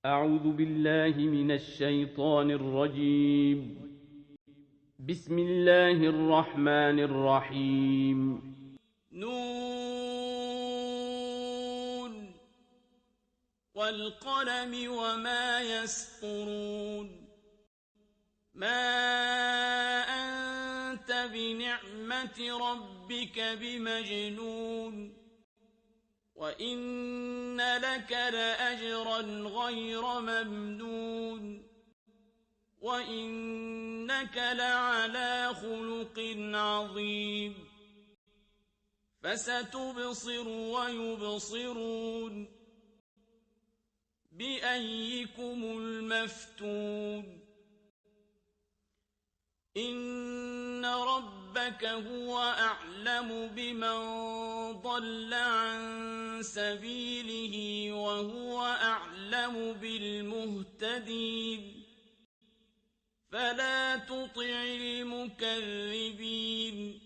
أعوذ بالله من الشيطان الرجيم. بسم الله الرحمن الرحيم. نون والقلم وما يسطرون ما أنت بنعمة ربك بمجنون وإن لك لأجرا غير ممنون وإنك لعلى خلق عظيم فستبصر ويبصرون بأيكم المفتون إن ربك هو أعلم بمن ضل عن سبيله وهو أعلم بالمهتدين فلا تطع المكذبين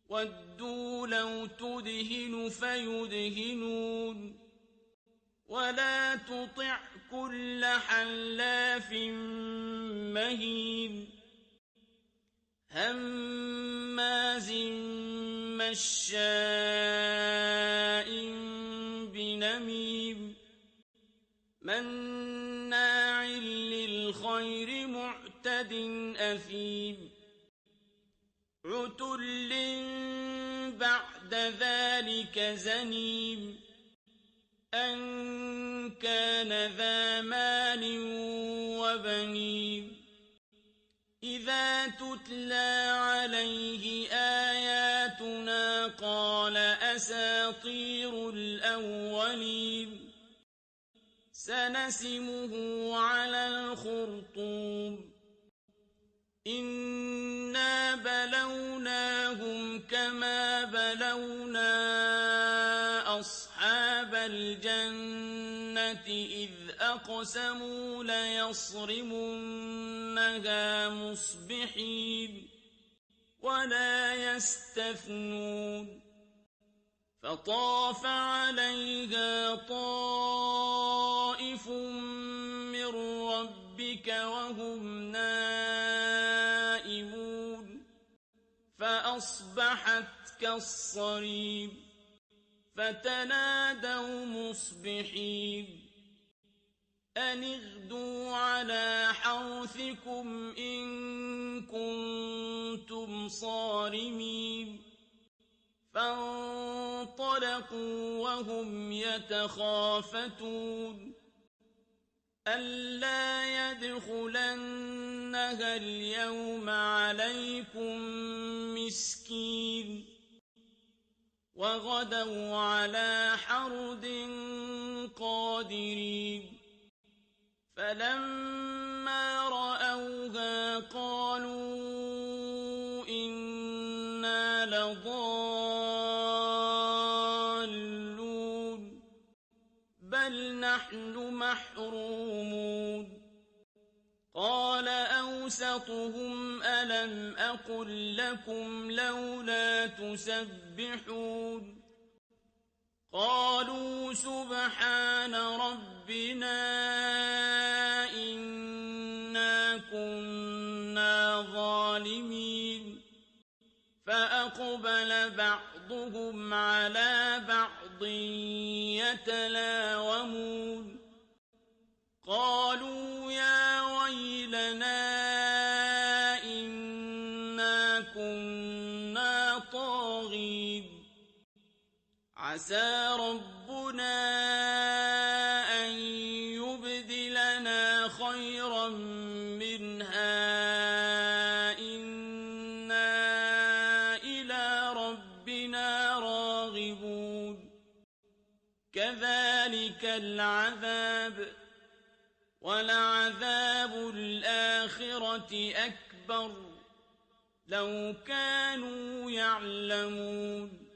ودوا لو تدهن فيدهنون ولا تطع كل حلاف مهين هماز مشاء بنميم مناع للخير معتد أثيم عتل بعد ذلك زنيم أن كان ذا مال وبنين إذا تتلى عليه آياتنا قال أساطير الأولين سنسمه على الخرطوم إنا بلوناهم كما بلونا أصحاب الجنة إذ أقسموا ليصرمنها مصبحين ولا يستثنون فطاف عليها طائف من ربك وهم نائمون فأصبحت كالصريم فتنادوا مصبحين أن اغدوا على حرثكم إن كنتم صارمين فانطلقوا وهم يتخافتون ألا يدخلنها اليوم عليكم مسكين وغدوا على حرد قادرين فلما رأوها قالوا إنا لضالون بل نحن محرومون قال أوسطهم ألم أقل لكم لولا تسبحون قالوا سبحان ربنا إنا كنا ظالمين فأقبل بعضهم على بعض يتلاومون قالوا يا ويلنا إنا كنا طاغين عسى ربنا أن يبدلنا خيرا منها إنا إلى ربنا راغبون كذلك العذاب ولعذاب الآخرة أكبر لو كانوا يعلمون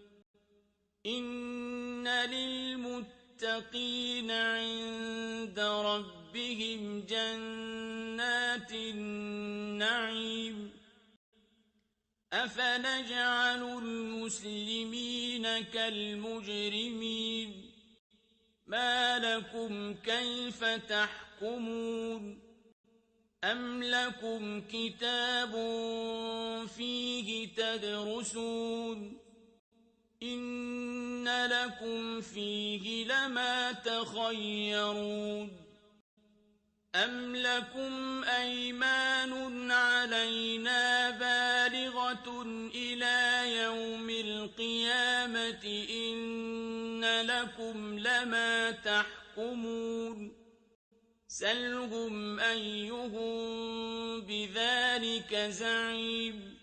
إن للمتقين عند ربهم جنات النعيم أفنجعل المسلمين كالمجرمين ما لكم كيف تحكمون أم لكم كتاب فيه تدرسون إن لكم فيه لما تخيرون أم لكم أيمان علينا بالغة إلى يوم القيامة إن لكم لما تحكمون سلهم أيهم بذلك زعيم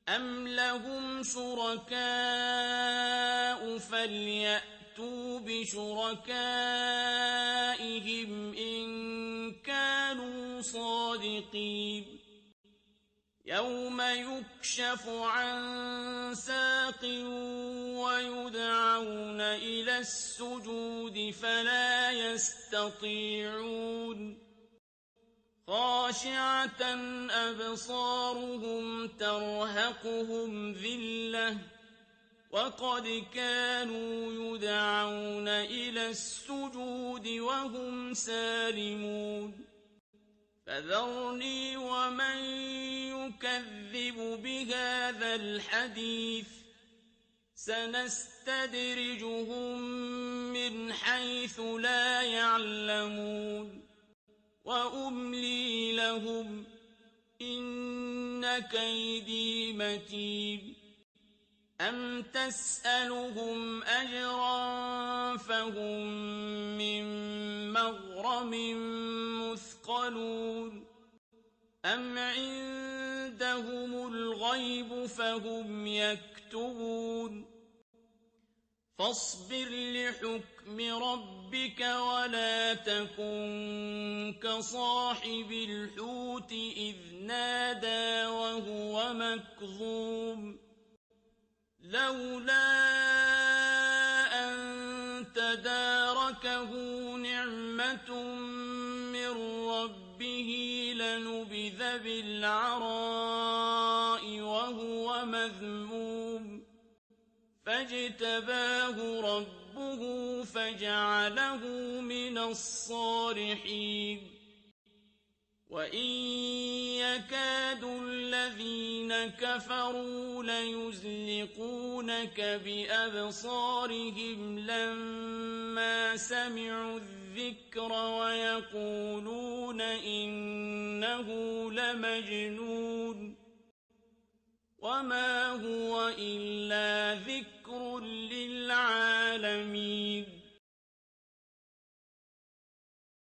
أم لهم شركاء فليأتوا بشركائهم إن كانوا صادقين يوم يكشف عن ساق ويدعون إلى السجود فلا يستطيعون خاشعة أبصارهم ترهقهم ذلة وقد كانوا يدعون إلى السجود وهم سالمون فذرني ومن يكذب بهذا الحديث سنستدرجهم من حيث لا يعلمون وأملي لهم إن كيدي متين أم تسألهم أجرا فهم من مغرم مثقلون أم عندهم الغيب فهم يكتبون فاصبر لحكم ربك ولا تكن كصاحب الحوت إذ نادى وهو مكظوم لولا أن تداركه نعمة من ربه لنبذ بالعراء وهو مذموم فاجتباه ربه فجعله من الصالحين وإن يكاد الذين كفروا ليزلقونك بأبصارهم لما سمعوا الذكر ويقولون إنه لمجنون وما هو إلا ذكر للعالمين